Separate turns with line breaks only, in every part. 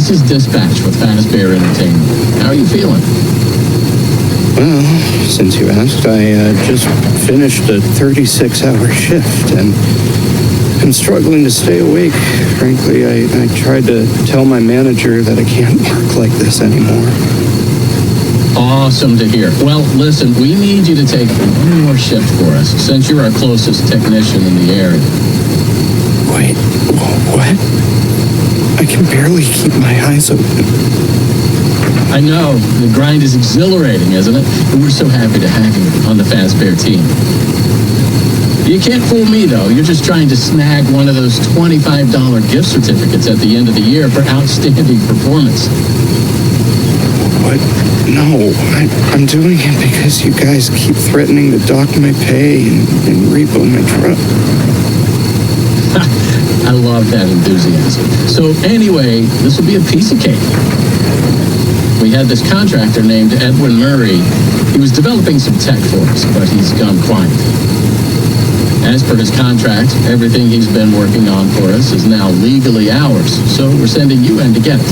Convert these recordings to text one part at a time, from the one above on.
This is dispatch with Fazbear Entertainment. How are you feeling?
Well, since you asked, I just finished a 36-hour shift, and I'm struggling to stay awake. Frankly, I tried to tell my manager that I can't work like this anymore.
Awesome to hear. Well, listen, we need you to take one more shift for us, since you're our closest technician in the area.
Wait, what? I can barely keep my eyes open.
I know, the grind is exhilarating, isn't it? And we're so happy to have you on the Fazbear team. You can't fool me, though. You're just trying to snag one of those $25 gift certificates at the end of the year for outstanding performance.
What? No, I'm doing it because you guys keep threatening to dock my pay and repo my truck.
I love that enthusiasm. So anyway, this will be a piece of cake. We had this contractor named Edwin Murray. He was developing some tech for us, but he's gone quiet. As per his contract, everything he's been working on for us is now legally ours, so we're sending you in to get it.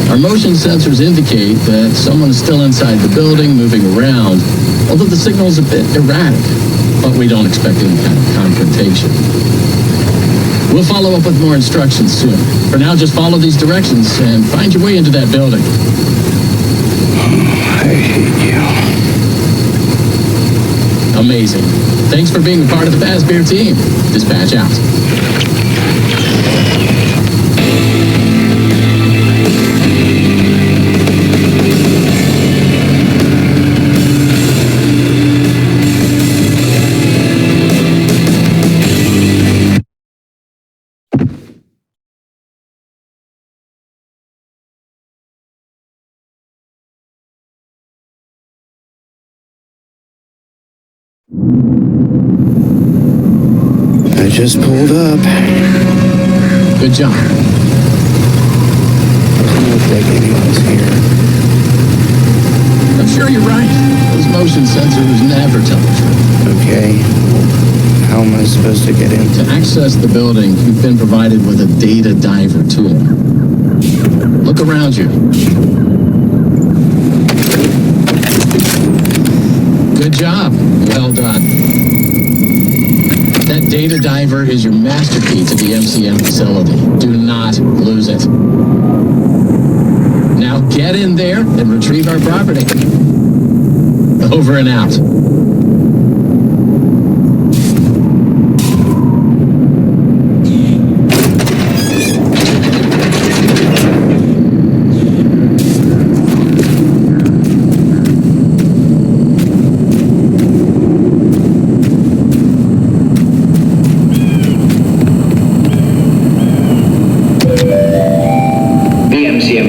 Our motion sensors indicate that someone's still inside the building, moving around, although the signal's a bit erratic, but we don't expect any kind of confrontation. We'll follow up with more instructions soon. For now, just follow these directions and find your way into that building.
I hate you.
Amazing. Thanks for being a part of the Fazbear team. Dispatch out.
I just pulled up.
Good job.
Doesn't look like anyone's here.
I'm sure you're right. Those motion sensors never tell the truth.
Okay. How am I supposed to get in?
To access the building, you've been provided with a data diver tool. Look around you. Good job. Well done. That data diver is your master key to the MCM facility. Do not lose it. Now get in there and retrieve our property. Over and out.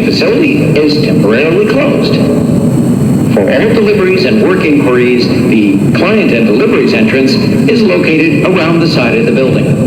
Facility is temporarily closed. For all deliveries and work inquiries, the client and deliveries entrance is located around the side of the building.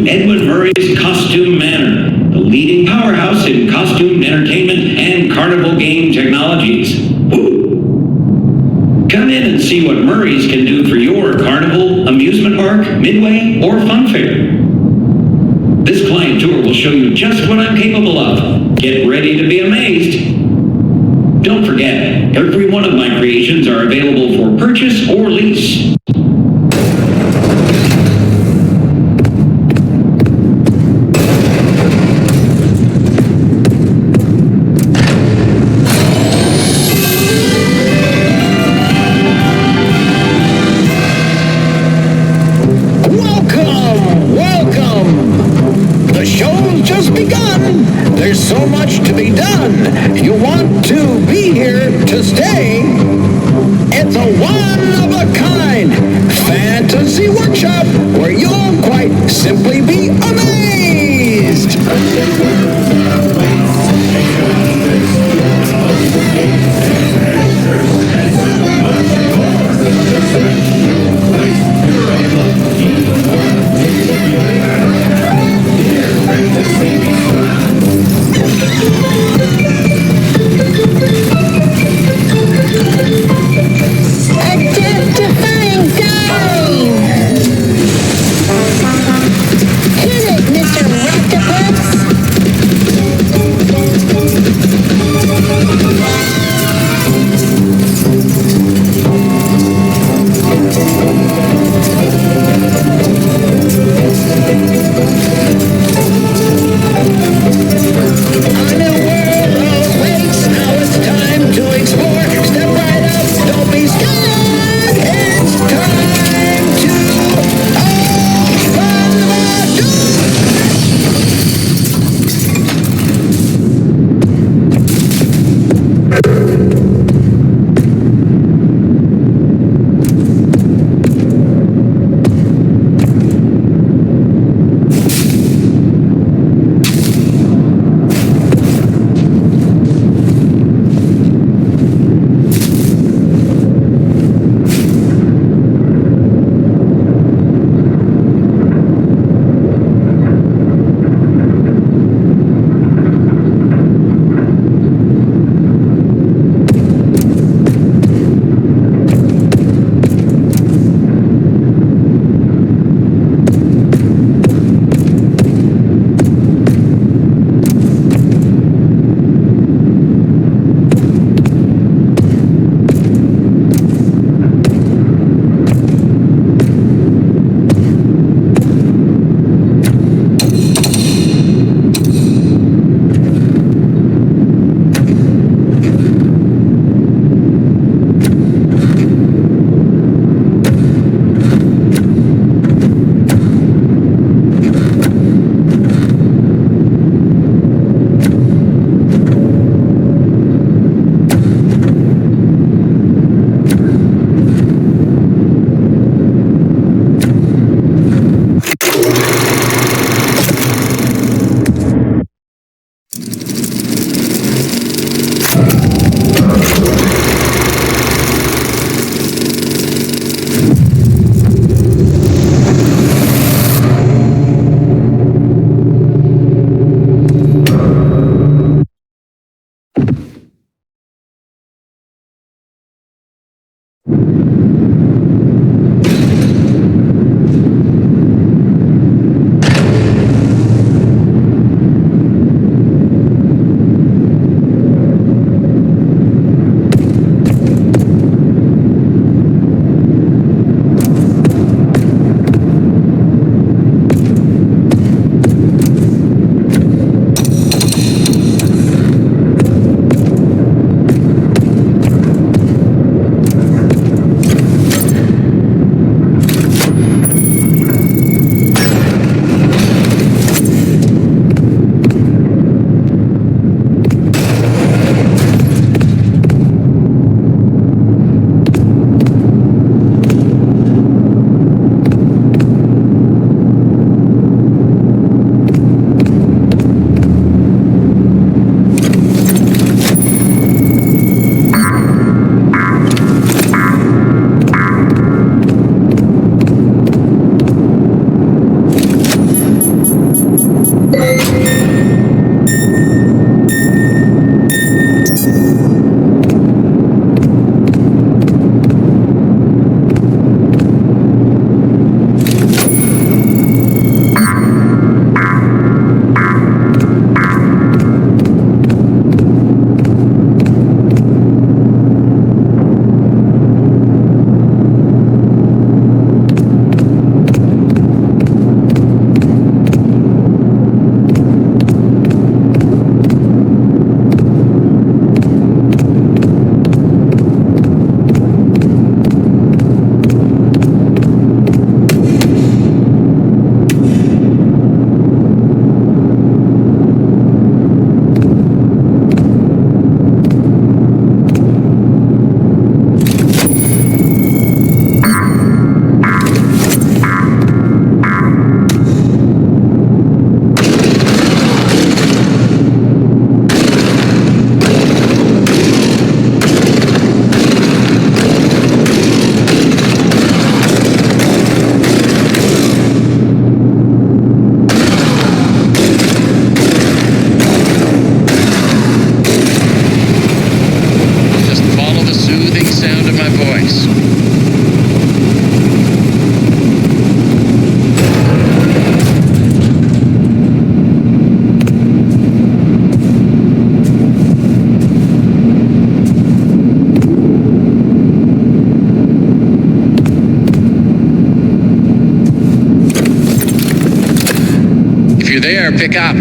Edwin Murray's Costume Manor, the leading powerhouse in costume entertainment and carnival game technologies. Woo! Come in and see what Murray's can do for your carnival, amusement park, midway, or fun fair. This client tour will show you just what I'm capable of. Get ready to be amazed. Don't forget, every one of my creations are available for purchase or lease.
There's so much to be done. You want to be here to stay. It's a one-of-a-kind fantasy workshop where you'll quite simply be amazed.
you there, pick up.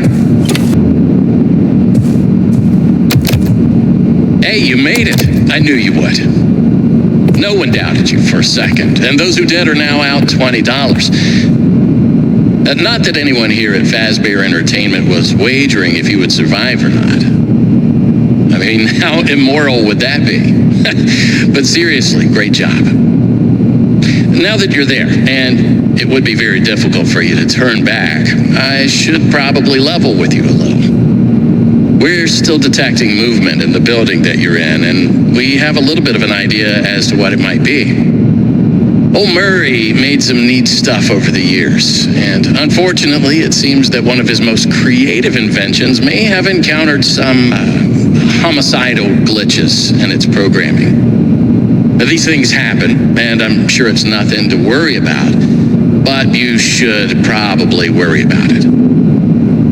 Hey, you made it. I knew you would. No one doubted you for a second, and those who did are now out $20. Not that anyone here at Fazbear Entertainment was wagering if you would survive or not. I mean, how immoral would that be? But seriously, great job. Now that you're there, and it would be very difficult for you to turn back, I should probably level with you a little. We're still detecting movement in the building that you're in, and we have a little bit of an idea as to what it might be. Old Murray made some neat stuff over the years, and unfortunately, it seems that one of his most creative inventions may have encountered some homicidal glitches in its programming. Now, these things happen, and I'm sure it's nothing to worry about, but you should probably worry about it.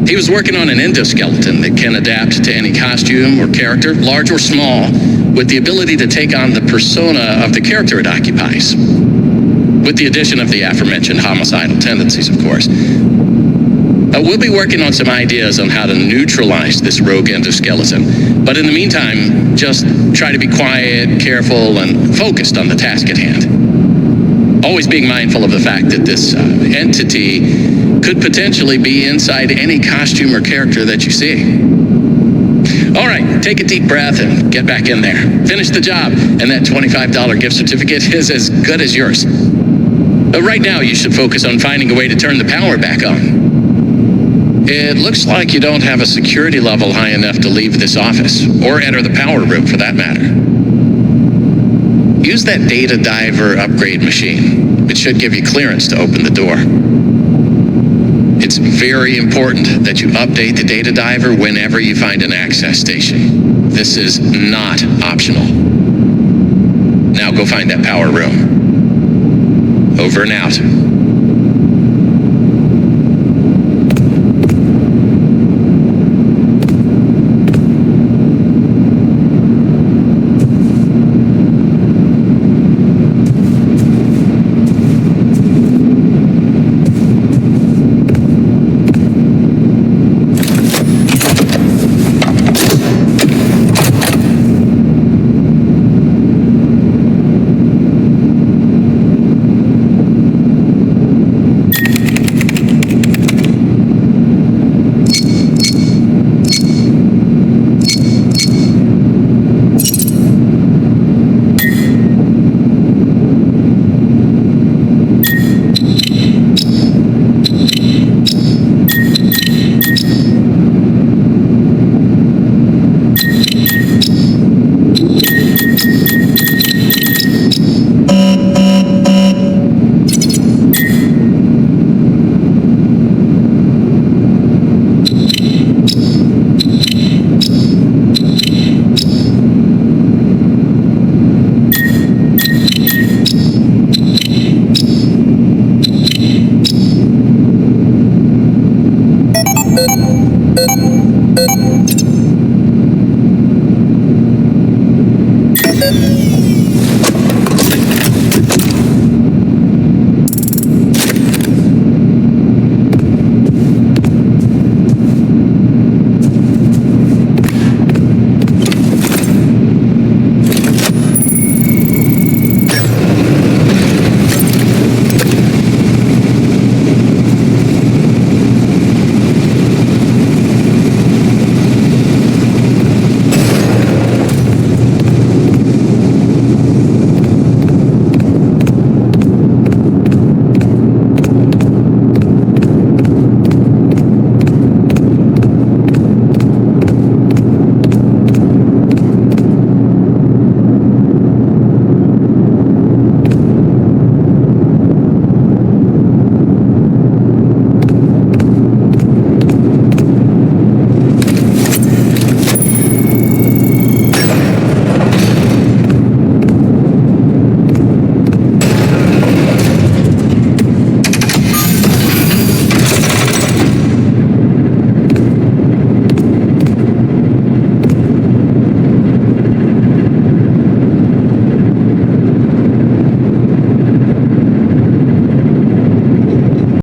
He was working on an endoskeleton that can adapt to any costume or character, large or small, with the ability to take on the persona of the character it occupies. With the addition of the aforementioned homicidal tendencies, of course. We'll be working on some ideas on how to neutralize this rogue endoskeleton. But in the meantime, just try to be quiet, careful, and focused on the task at hand. Always being mindful of the fact that this entity could potentially be inside any costume or character that you see. All right, take a deep breath and get back in there. Finish the job, and that $25 gift certificate is as good as yours. Right now, you should focus on finding a way to turn the power back on. It looks like you don't have a security level high enough to leave this office, or enter the power room for that matter. Use that data diver upgrade machine. It should give you clearance to open the door. It's very important that you update the data diver whenever you find an access station. This is not optional. Now go find that power room. Over and out.